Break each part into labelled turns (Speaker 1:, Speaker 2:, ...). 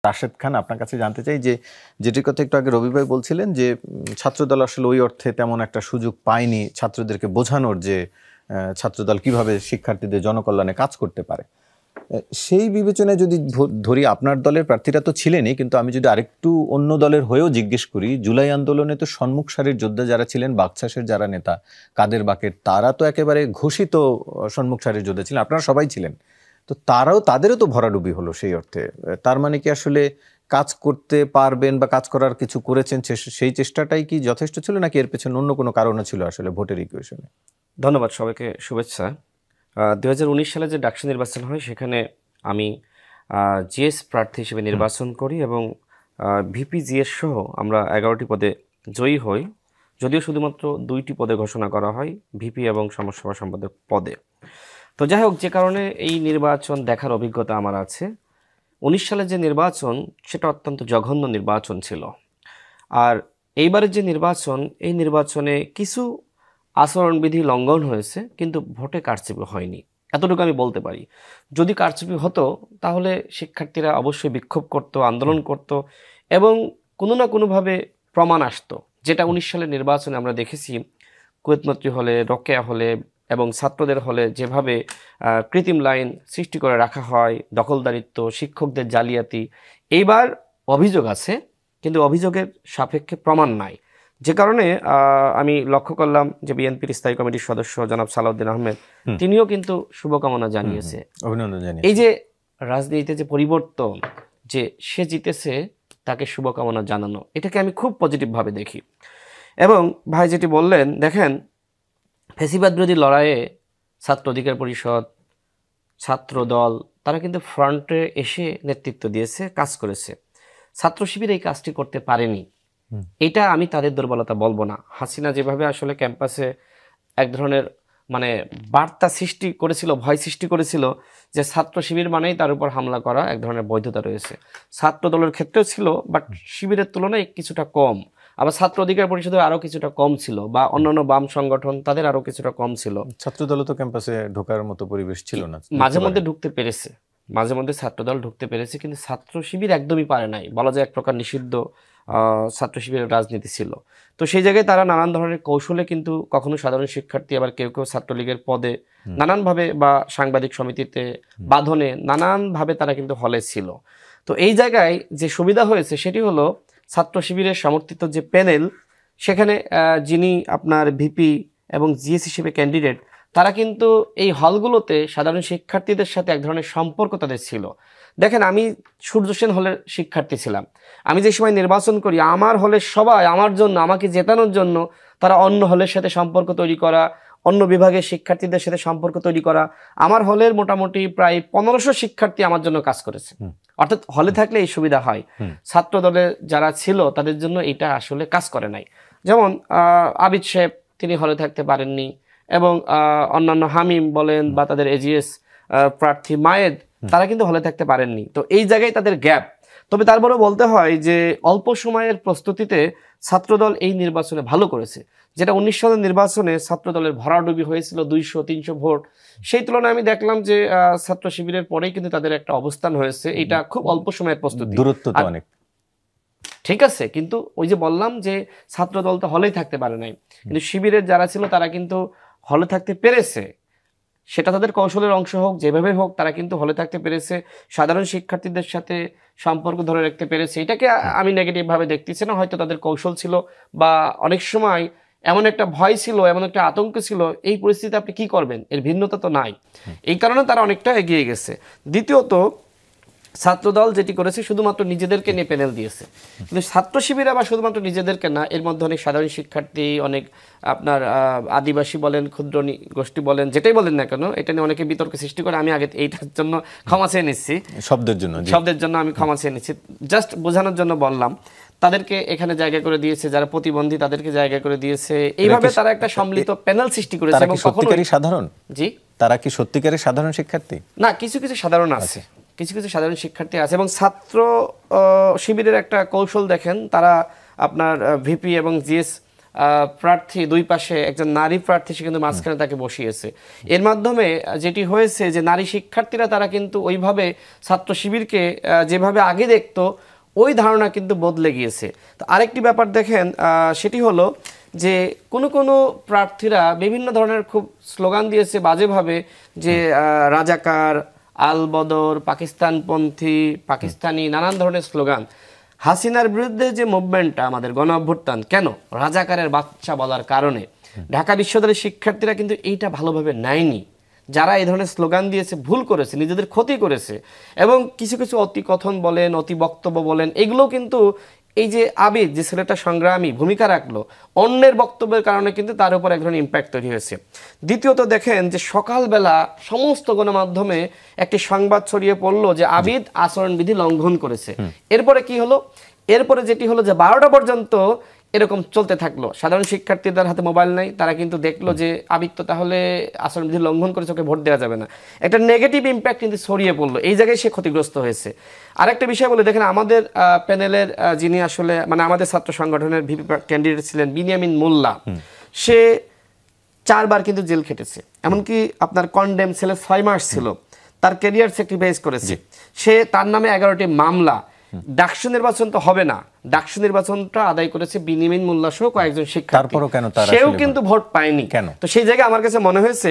Speaker 1: রাশেদ খান, আপনার কাছে জানতে চাই যে যেটির কথা একটু আগে রবি ভাই বলছিলেন যে ছাত্রদল আসলে ওই অর্থে তেমন একটা সুযোগ পায়নি ছাত্রদেরকে বোঝানোর যে ছাত্রদল কিভাবে শিক্ষার্থীদের জনকল্যাণে কাজ করতে পারে। সেই বিবেচনায় যদি ধরি, আপনার দলের প্রার্থীরা তো ছিলেনই, কিন্তু আমি যদি আরেকটু অন্য দলের হয়েও জিজ্ঞেস করি, জুলাই আন্দোলনে তো সম্মুখ সারির যোদ্ধা যারা ছিলেন, বাকশাসের যারা নেতা, কাদের বাকের, তারা তো একেবারে ঘোষিত সম্মুখ সারির যোদ্ধা ছিলেন, আপনারা সবাই ছিলেন। তো তাদেরও তো ভরাডুবি হলো সেই অর্থে। তার মানে কি আসলে কাজ করতে পারবেন বা কাজ করার কিছু করেছেন, সেই চেষ্টাটাই কি যথেষ্ট ছিল, নাকি এর পেছনে অন্য কোনো কারণও ছিল আসলে ভোটের ইকুয়েশনে?
Speaker 2: ধন্যবাদ, সবাইকে শুভেচ্ছা। 2019 সালে যে ডাকসু নির্বাচন হয় সেখানে আমি জিএস প্রার্থী হিসেবে নির্বাচন করি এবং ভিপি জিএস সহ আমরা 11টি পদে জয়ী হই, যদিও শুধুমাত্র 2টি পদে ঘোষণা করা হয়, ভিপি এবং সমাজসেবা সম্পাদক পদে। তো যাই হোক, যে কারণে এই নির্বাচন দেখার অভিজ্ঞতা আমার আছে। 19 সালের যে নির্বাচন সেটা অত্যন্ত জঘন্য নির্বাচন ছিল। আর এইবারের যে নির্বাচন, এই নির্বাচনে কিছু আচরণবিধি লঙ্ঘন হয়েছে, কিন্তু ভোটে কারচুপি হয়নি, এতটুকু আমি বলতে পারি। যদি কারচুপি হতো তাহলে শিক্ষার্থীরা অবশ্যই বিক্ষোভ করত, আন্দোলন করত এবং কোনো না কোনোভাবে প্রমাণ আসতো, যেটা 19 সালের নির্বাচনে আমরা দেখেছি। কুয়েতমন্ত্রী হলে, রোকেয়া হলে এবং ছাত্রদের হলে যেভাবে কৃত্রিম লাইন সৃষ্টি করে রাখা হয়, দখলদারিত্ব, শিক্ষকদের জালিয়াতি, এইবার অভিযোগ আছে কিন্তু অভিযোগের সাপেক্ষে প্রমাণ নাই। যে কারণে আমি লক্ষ্য করলাম যে বিএনপির স্থায়ী কমিটির সদস্য জনাব সালাউদ্দিন আহমেদ, তিনিও কিন্তু শুভকামনা জানিয়েছে,
Speaker 1: অভিনন্দন জানিয়েছে।
Speaker 2: এই যে রাজনীতিতে যে পরিবর্তন, যে সে জিতেছে তাকে শুভকামনা জানানো, এটাকে আমি খুব পজিটিভভাবে দেখি। এবং ভাই যেটি বললেন, দেখেন, ফ্যাসিবাদ বিরোধী লড়াইয়ে ছাত্র অধিকার পরিষদ, ছাত্র দল, তারা কিন্তু ফ্রন্টে এসে নেতৃত্ব দিয়েছে, কাজ করেছে। ছাত্র শিবির এই কাজটি করতে পারেনি, এটা আমি তাদের দুর্বলতা বলবো না। হাসিনা যেভাবে আসলে ক্যাম্পাসে এক ধরনের মানে বার্তা সৃষ্টি করেছিল, ভয় সৃষ্টি করেছিল যে ছাত্র শিবির মানেই তার উপর হামলা করা, এক ধরনের বৈধতা রয়েছে। ছাত্র দলের ক্ষেত্রেও ছিল, বাট শিবিরের তুলনায় কিছুটা কম। আবার ছাত্র অধিকার পরিষদের আরো কিছুটা কম ছিল, বা অন্যান্য বাম সংগঠন তাদের আরো কিছুটা কম ছিল।
Speaker 1: ছাত্রদল তো ক্যাম্পাসে ঢোকার মতো পরিবেশ ছিল না,
Speaker 2: মাঝে মধ্যে ঢুকতে পেরেছে, মাঝে মধ্যে ছাত্রদল ঢুকতে পেরেছে, কিন্তু ছাত্র শিবির একদমই পারে নাই, বলা যায় এক প্রকার নিষিদ্ধ ছাত্র শিবিরের রাজনীতি ছিল। তো সেই জায়গায় তারা নানান ধরনের কৌশলে কিন্তু কখনো সাধারণ শিক্ষার্থী, আবার কেউ কেউ ছাত্রলীগের পদে নানানভাবে বা সাংবাদিক সমিতিতে বাঁধনে নানানভাবে তারা কিন্তু হলে ছিল। তো এই জায়গায় যে সুবিধা হয়েছে সেটি হলো ছাত্র শিবিরের সমর্থিত যে প্যানেল, সেখানে যিনি আপনার ভিপি এবং জিএস হিসেবে ক্যান্ডিডেট, তারা কিন্তু এই হলগুলোতে সাধারণ শিক্ষার্থীদের সাথে এক ধরনের সম্পর্ক তাদের ছিল। দেখেন, আমি সূর্য সেন হলের শিক্ষার্থী ছিলাম, আমি যে সময় নির্বাচন করি আমার হলের সবাই আমার জন্য, আমাকে জেতানোর জন্য তারা অন্য হলের সাথে সম্পর্ক তৈরি করা, অন্য বিভাগের শিক্ষার্থীদের সাথে সম্পর্ক তৈরি করা। আমার হলের মোটামুটি প্রায় 1500 শিক্ষার্থী আমার জন্য কাজ করেছে। অর্থাৎ হলে থাকলে এই সুবিধা হয়। ছাত্র দলে যারা ছিল তাদের জন্য এটা আসলে কাজ করে নাই। যেমন আবিদ সাহেব, তিনি হলে থাকতে পারেননি, এবং অন্যান্য হামিম বলেন বা তাদের এজিএস প্রার্থী মায়েদ, তারা কিন্তু হলে থাকতে পারেননি। তো এই জায়গায় তাদের গ্যাপ। তবে তারপরেও বলতে হয় যে অল্প সময়ের প্রস্তুতিতে ছাত্রদল এই নির্বাচনে ভালো করেছে। যেটা 19 সালের নির্বাচনে ছাত্রদলের ভরাডুবি হয়েছিল 200-300 ভোট, সেই তুলনায় আমি দেখলাম যে ছাত্র শিবিরের পরেই কিন্তু তাদের একটা অবস্থান হয়েছে। এটা খুব অল্প সময়ের প্রস্তুতি,
Speaker 1: দূরত্ব তো অনেক,
Speaker 2: ঠিক আছে, কিন্তু ওই যে বললাম যে ছাত্রদল তো হলেই থাকতে পারে নাই, কিন্তু শিবিরের যারা ছিল তারা কিন্তু হলে থাকতে পেরেছে। সেটা তাদের কৌশলের অংশ হোক, যেভাবে হোক, তারা কিন্তু হলে থাকতে পেরেছে, সাধারণ শিক্ষার্থীদের সাথে সম্পর্ক ধরে রাখতে পেরেছে। এটাকে আমি নেগেটিভ ভাবে দেখতেছি না, হয়তো তাদের কৌশল ছিল, বা অনেক সময় এমন একটা ভয় ছিল, এমন একটা আতঙ্ক ছিল, এই পরিস্থিতিতে আপনি কি করবেন, এর ভিন্নতা তো নাই। এই কারণে তারা অনেকটা এগিয়ে গেছে। দ্বিতীয়ত, ছাত্রদল যেটি করেছে শুধুমাত্র নিজেদেরকে নিয়ে প্যানেল দিয়েছে, কিন্তু ছাত্র শিবির আবার শুধুমাত্র নিজেদেরকে না, এর মধ্যে অনেক সাধারণ শিক্ষার্থী, অনেক আপনার আদিবাসী বলেন, ক্ষুদ্র গোষ্ঠী বলেন, যেটাই বলেন না কেন, এটা নিয়ে অনেকে বিতর্ক সৃষ্টি করে। আমি আগে এইটার জন্য ক্ষমা চেয়ে নিচ্ছি, শব্দের জন্য আমি ক্ষমা চেয়ে নিচ্ছি, জাস্ট বোঝানোর জন্য বললাম। তাদেরকে এখানে জায়গা করে দিয়েছে, যারা প্রতিবন্ধী তাদেরকে জায়গা করে দিয়েছে, এইভাবে তারা একটা সম্মিলিত প্যানেল সৃষ্টি করেছে। এবং
Speaker 1: সত্যিকারই সাধারণ,
Speaker 2: জি,
Speaker 1: তারা কি সত্যিকারের সাধারণ শিক্ষার্থী?
Speaker 2: না, কিছু কিছু সাধারণ আছে, কিছু কিছু সাধারণ শিক্ষার্থী আছে। এবং ছাত্র শিবিরের একটা কৌশল দেখেন, তারা আপনার ভিপি এবং জিএস প্রার্থী, দুই পাশে একজন নারী প্রার্থী, সে কিন্তু মাঝখানে তাকে বসিয়েছে। এর মাধ্যমে যেটি হয়েছে যে নারী শিক্ষার্থীরা তারা কিন্তু ওইভাবে ছাত্র শিবিরকে যেভাবে আগে দেখতো ওই ধারণা কিন্তু বদলে গিয়েছে। তো আরেকটি ব্যাপার দেখেন, সেটি হলো যে কোনো কোনো প্রার্থীরা বিভিন্ন ধরনের খুব স্লোগান দিয়েছে বাজেভাবে, যে রাজাকার, আল বদর, পাকিস্তানপন্থী, পাকিস্তানি, নানান ধরনের স্লোগান। হাসিনার বিরুদ্ধে যে মুভমেন্টটা আমাদের গণ অভ্যুত্থান, কেন রাজাকারের বাচ্চা বলার কারণে ঢাকা বিশ্ববিদ্যালয়ের শিক্ষার্থীরা কিন্তু এইটা ভালোভাবে নেয়নি। যারা এই ধরনের স্লোগান দিয়েছে ভুল করেছে, নিজেদের ক্ষতি করেছে। এবং কিছু কিছু অতি কথন বলেন, অতি বক্তব্য বলেন, এগুলো কিন্তু এই যে আবিদ, যে ছেলেটা সংগ্রামী ভূমিকা রাখলো, অন্যের বক্তব্যের কারণে কিন্তু তার উপর এক ধরনের ইম্প্যাক্ট তৈরি হয়েছে। দ্বিতীয়ত দেখেন যে সকালবেলা সমস্ত গণমাধ্যমে একটি সংবাদ ছড়িয়ে পড়লো যে আবিদ আচরণবিধি লঙ্ঘন করেছে। এরপরে কি হলো? এরপরে যেটি হলো যে 12টা পর্যন্ত এরকম চলতে থাকলো। সাধারণ শিক্ষার্থীদের হাতে মোবাইল নাই, তারা কিন্তু দেখলো যে আবিদ তো তাহলে আচরণবিধি লঙ্ঘন করেছে, ওকে ভোট দেওয়া যাবে না। একটা নেগেটিভ ইম্প্যাক্ট কিন্তু ছড়িয়ে পড়লো, এই জায়গায় সে ক্ষতিগ্রস্ত হয়েছে। আরেকটা বিষয় বলে দেখেন, আমাদের প্যানেলের যিনি আসলে মানে আমাদের ছাত্র সংগঠনের ভিপি ক্যান্ডিডেট ছিলেন বিনিয়ামিন মোল্লা, সে 4 বার কিন্তু জেল খেটেছে। এমনকি আপনার কন্ডেম ছেলে 6 মাস ছিল, তার ক্যারিয়ার স্যাক্রিফাইস করেছে। সে, তার নামে 11টি মামলা। ডাকসু নির্বাচন তো হবে না, ডাকসু নির্বাচনটা আদায় করেছে বিনিয়ামিন মোল্লা সহ কয়েকজন শিক্ষার্থী।
Speaker 1: তারপরও কেন তারা
Speaker 2: সেও কিন্তু ভোট পায়নি
Speaker 1: কেন?
Speaker 2: তো সেই জায়গায় আমার কাছে মনে হয়েছে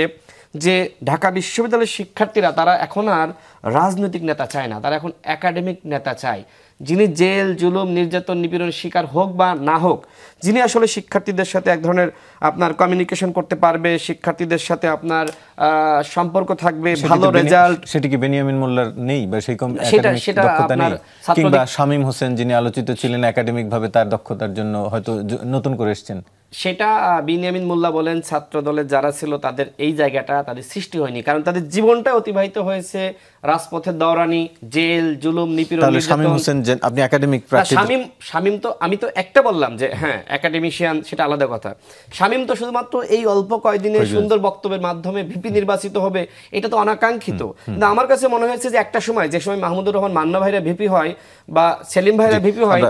Speaker 2: যে ঢাকা বিশ্ববিদ্যালয়ের শিক্ষার্থীরা তারা এখন আর রাজনৈতিক নেতা চায় না, তারা এখন একাডেমিক নেতা চায়, যিনি জেল, জুলুম, নির্যাতন, নিপীড়নের শিকার হোক বা না হোক, যিনি আসলে শিক্ষার্থীদের সাথে এক ধরনের আপনার কমিউনিকেশন করতে পারবে, শিক্ষার্থীদের সাথে আপনার সম্পর্ক থাকবে, ভালো রেজাল্ট।
Speaker 1: সেটা কি বেনিয়ামিন মোল্লার নেই বা সেই
Speaker 2: সেটা
Speaker 1: দক্ষতা নেই?
Speaker 2: আপনার
Speaker 1: কিংবা শামীম হোসেন যিনি আলোচিত ছিলেন একাডেমিক ভাবে, তার দক্ষতার জন্য হয়তো নতুন করে এসেছেন?
Speaker 2: সেটা বিনিয়ামিন মোল্লা বলেন, ছাত্র দলের যারা ছিল তাদের এই জায়গাটা তাদের সৃষ্টি হয়নি, কারণ তাদের জীবনটা অতিবাহিত হয়েছে রাজপথের দৌরানি, জেল, জুলুম, নিপীড়ন।
Speaker 1: তাহলে শামীম হোসেন আপনি একাডেমিক প্রার্থী?
Speaker 2: শামীম তো, আমি তো একটা বললাম যে হ্যাঁ একাডেমিশিয়ান, সেটা আলাদা কথা। শামীম তো শুধুমাত্র এই অল্প কয়েকদিনে সুন্দর বক্তব্যের মাধ্যমে ভিপি নির্বাচিত হবে, এটা তো অনাকাঙ্ক্ষিত। কিন্তু আমার কাছে মনে হয়েছে যে একটা সময়, যে সময় মাহমুদুর রহমান মান্না ভাইরা ভিপি হয় বা সেলিম ভাইরা ভিপি হয়,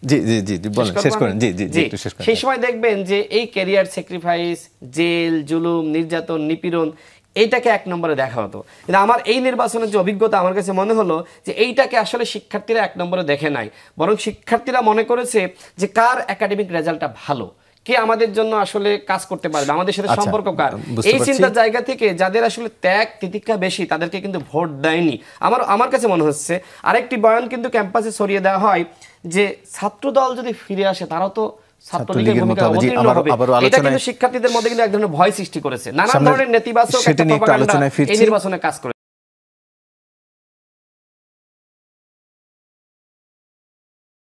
Speaker 1: জি জি জি বলেন, শেষ করেন। জি জি জি, একটু শেষ করেন।
Speaker 2: সেই সময় দেখবেন যে এই ক্যারিয়ার স্যাক্রিফাইস, জেল, জুলুম, নির্যাতন, নিপীড়ন, এইটাকে 1 নম্বরে দেখা হতো। কিন্তু আমার এই নির্বাচনের যে অভিজ্ঞতা, আমার কাছে মনে হলো যে এইটাকে আসলে শিক্ষার্থীরা 1 নম্বরে দেখে নাই, বরং শিক্ষার্থীরা মনে করেছে যে কার একাডেমিক রেজাল্টটা ভালো, কে আমাদের জন্য আসলে কাজ করতে পারবে, আমাদের সাথে সম্পর্ক কার, এই চিন্তার জায়গা থেকে যাদের আসলে ত্যাগ তিতিক্ষা বেশি তাদেরকে কিন্তু ভোট দেয়নি। আমার কাছে মনে হচ্ছে আরেকটি বয়ান কিন্তু ক্যাম্পাসে ছড়িয়ে দেওয়া হয় যে ছাত্রদল যদি ফিরে আসে তারাও তো ছাত্রলীগের ভূমিকা অবতীর্ণ হবে। এটা কিন্তু শিক্ষার্থীদের মধ্যে কিন্তু এক ধরনের ভয় সৃষ্টি করেছে, নানা ধরনের নেতিবাচক একটা প্রপাগান্ডা এই নির্বাচনে কাজ করেছে।